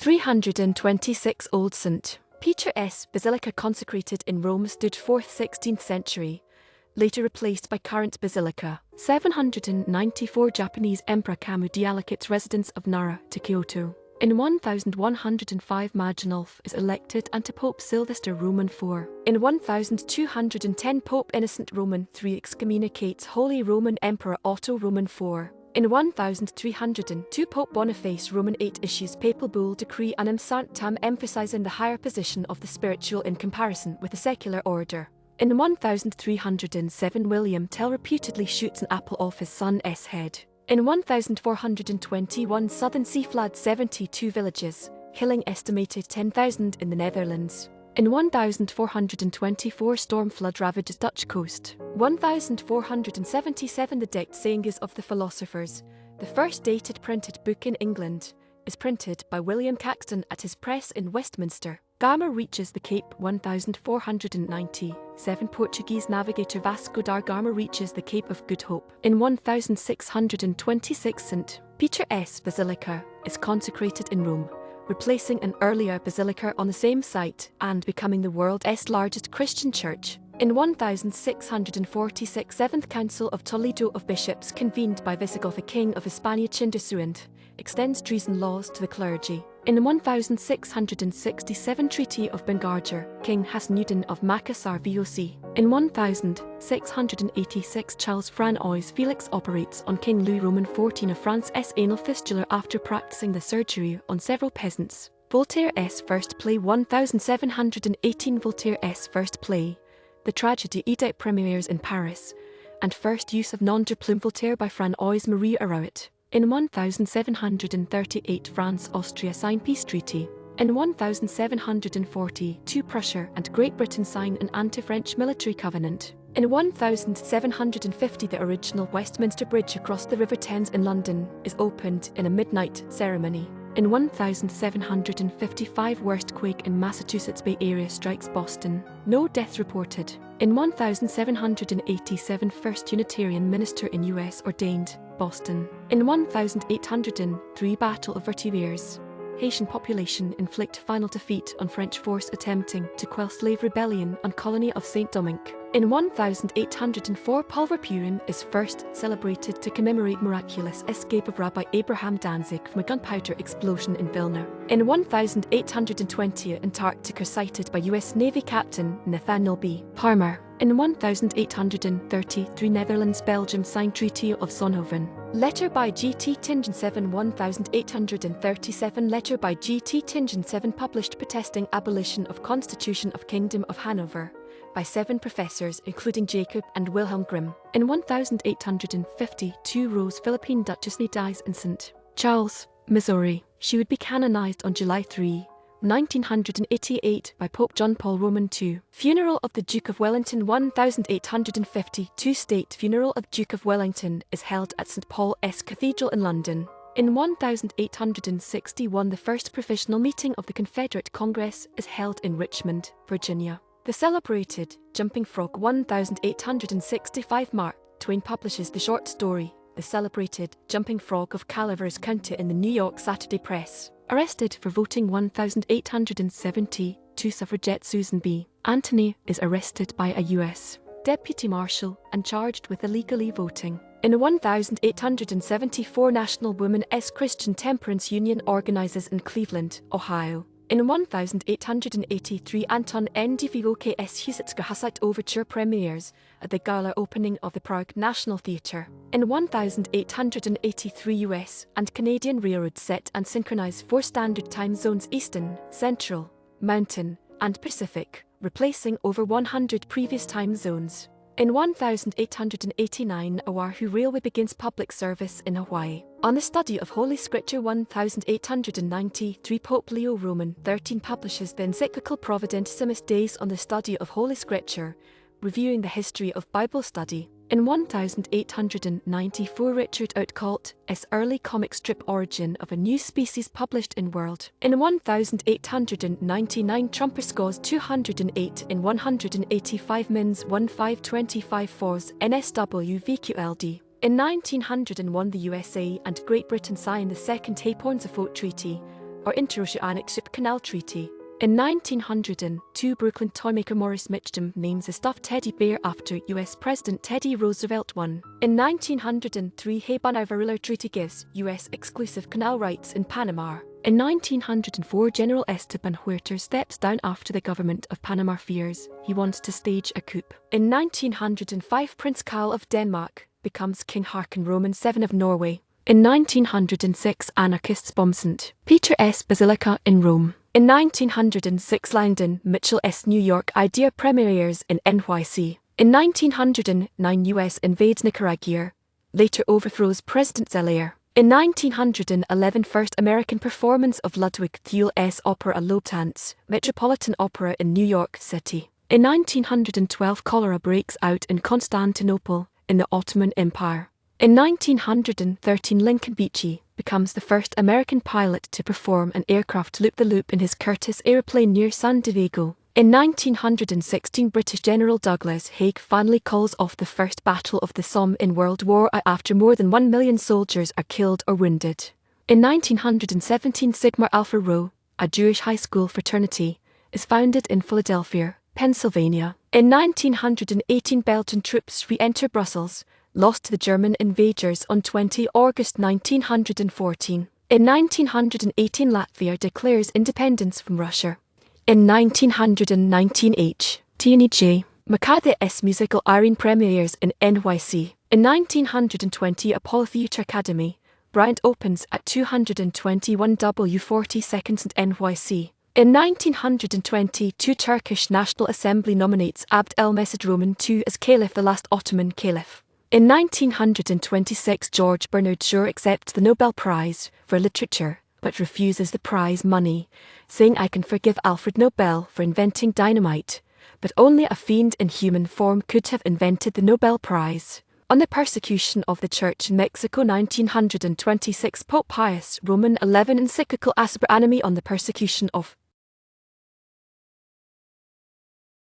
326 Old St. Peter's Basilica consecrated in Rome stood 4th 16th century, later replaced by current Basilica. 794 Japanese Emperor Kammu deallocates residents of Nara to Kyoto. In 1105 Maginulf is elected Antipope Sylvester IV. In 1210 Pope Innocent III excommunicates Holy Roman Emperor Otto IV. In 1302 Pope Boniface VIII issues papal bull decree Unam sanctam emphasizing the higher position of the spiritual in comparison with the secular order. In 1307 William Tell reputedly shoots an apple off his son's head. In 1421 Southern Sea floods 72 villages, killing estimated 10,000 in the Netherlands. In 1424 storm flood ravages Dutch coast. 1477 The Dictes Sayengis of the Philosophers, the first dated printed book in England, is printed by William Caxton at his press in Westminster. Gama reaches the Cape 1497 Portuguese navigator Vasco da Gama reaches the Cape of Good Hope. In 1626 St. Peter's Basilica is consecrated in Rome, replacing an earlier basilica on the same site and becoming the world's largest Christian church. In 1646 Seventh Council of Toledo of Bishops convened by Visigoth King of Hispania Chindasuand, extends treason laws to the clergy. In 1667 Treaty of Bongaja, King Hassan-Udin of Makasar VOC. In 1686 Charles François Felix operates on King Louis Roman XIV of France's anal fistula after practicing the surgery on several peasants. Voltaire's first play 1718 Voltaire's first play, the tragedy Edict premieres in Paris, and first use of nom de plume Voltaire by François-Marie Arouet. In 1738 France Austria sign peace treaty. In 1742 Prussia and Great Britain sign an anti-French military covenant. In 1750 the original Westminster Bridge across the River Thames in London is opened in a midnight ceremony. In 1755 worst quake in Massachusetts Bay Area strikes Boston. No deaths reported. In 1787 First Unitarian minister in US ordained, Boston. In 1803 Battle of Vertieres. Haitian population inflict final defeat on French force attempting to quell slave rebellion on colony of Saint-Dominque. In 1804 Pulver Purim is first celebrated to commemorate miraculous escape of Rabbi Abraham Danzig from a gunpowder explosion in Vilna. In 1820 Antarctica sighted by US Navy Captain Nathaniel B. Palmer. In 1833 Netherlands-Belgium signed Treaty of Zonhoven. Letter by G.T. Tingen 7 1837 Letter by G.T. Tingen 7 published protesting abolition of Constitution of Kingdom of Hanover by 7 professors including Jacob and Wilhelm Grimm. In 1852 Rose Philippine Duchess dies in St. Charles, Missouri. She would be canonized on July 3, 1988 by Pope John Paul Roman II. Funeral of the Duke of Wellington 1852 State funeral of Duke of Wellington is held at St. Paul's Cathedral in London. In 1861 the first provisional meeting of the Confederate Congress is held in Richmond, Virginia. The celebrated Jumping Frog 1865 Mark Twain publishes the short story, The Celebrated Jumping Frog of Calaveras County in the New York Saturday Press. Arrested for voting 1872 suffragette Susan B. Anthony is arrested by a U.S. deputy marshal and charged with illegally voting. In 1874 National Women's Christian Temperance Union organizes in Cleveland, Ohio. In 1883 Anton Ndvoks Husitska Hasat Overture premieres at the gala opening of the Prague National Theatre. In 1883 US and Canadian railroads set and synchronize 4 standard time zones Eastern, Central, Mountain, and Pacific, replacing over 100 previous time zones. In 1889 Oahu Railway begins public service in Hawaii. On the study of Holy Scripture 1893 Pope Leo Roman XIII publishes the encyclical Providentissimus Deus on the study of Holy Scripture, reviewing the history of Bible study. In 1894 Richard Outcault's early comic strip Origin of a New Species published in World. In 1899 Trumperscores 208 in 185 Mins 1525 Fours NSW VQLD. In 1901 the USA and Great Britain signed the Second Hay Points of Treaty, or Interoceanic Ship Canal Treaty. In 1902, Brooklyn toymaker Morris Mitchum names a stuffed teddy bear after US President Teddy Roosevelt I. In 1903, Habana-Varilla Treaty gives US exclusive canal rights in Panama. In 1904, General Esteban Huerta steps down after the government of Panama fears he wants to stage a coup. In 1905, Prince Carl of Denmark becomes King Haakon Roman VII of Norway. In 1906, anarchists bomb St. Peter's Basilica in Rome. In 1906, Langdon Mitchell's New York Idea premieres in NYC. In 1909, US invades Nicaragua, later overthrows President Zelaya. In 1911, first American performance of Ludwig Thule's opera Lobtanz, Metropolitan Opera in New York City. In 1912, cholera breaks out in Constantinople, in the Ottoman Empire. In 1913, Lincoln Beechey becomes the first American pilot to perform an aircraft loop-the-loop in his Curtiss aeroplane near San Diego. In 1916, British General Douglas Haig finally calls off the First Battle of the Somme in World War I after more than 1 million soldiers are killed or wounded. In 1917, Sigma Alpha Rho, a Jewish high school fraternity, is founded in Philadelphia, Pennsylvania. In 1918, Belgian troops re-enter Brussels, lost to the German invaders on 20 August 1914. In 1918, Latvia declares independence from Russia. In 1919, H.T.N.J. McCarthy's musical Irene premieres in NYC. In 1920, Apollo Theatre Academy, Bryant opens at 221 W42nd and NYC. In 1922, Turkish National Assembly nominates Abd el-Mesud Roman II as Caliph, the last Ottoman Caliph. In 1926, George Bernard Shaw accepts the Nobel Prize for Literature, but refuses the prize money, saying, "I can forgive Alfred Nobel for inventing dynamite, but only a fiend in human form could have invented the Nobel Prize." On the persecution of the Church in Mexico, 1926, Pope Pius Roman XI encyclical Asper Animi on the persecution of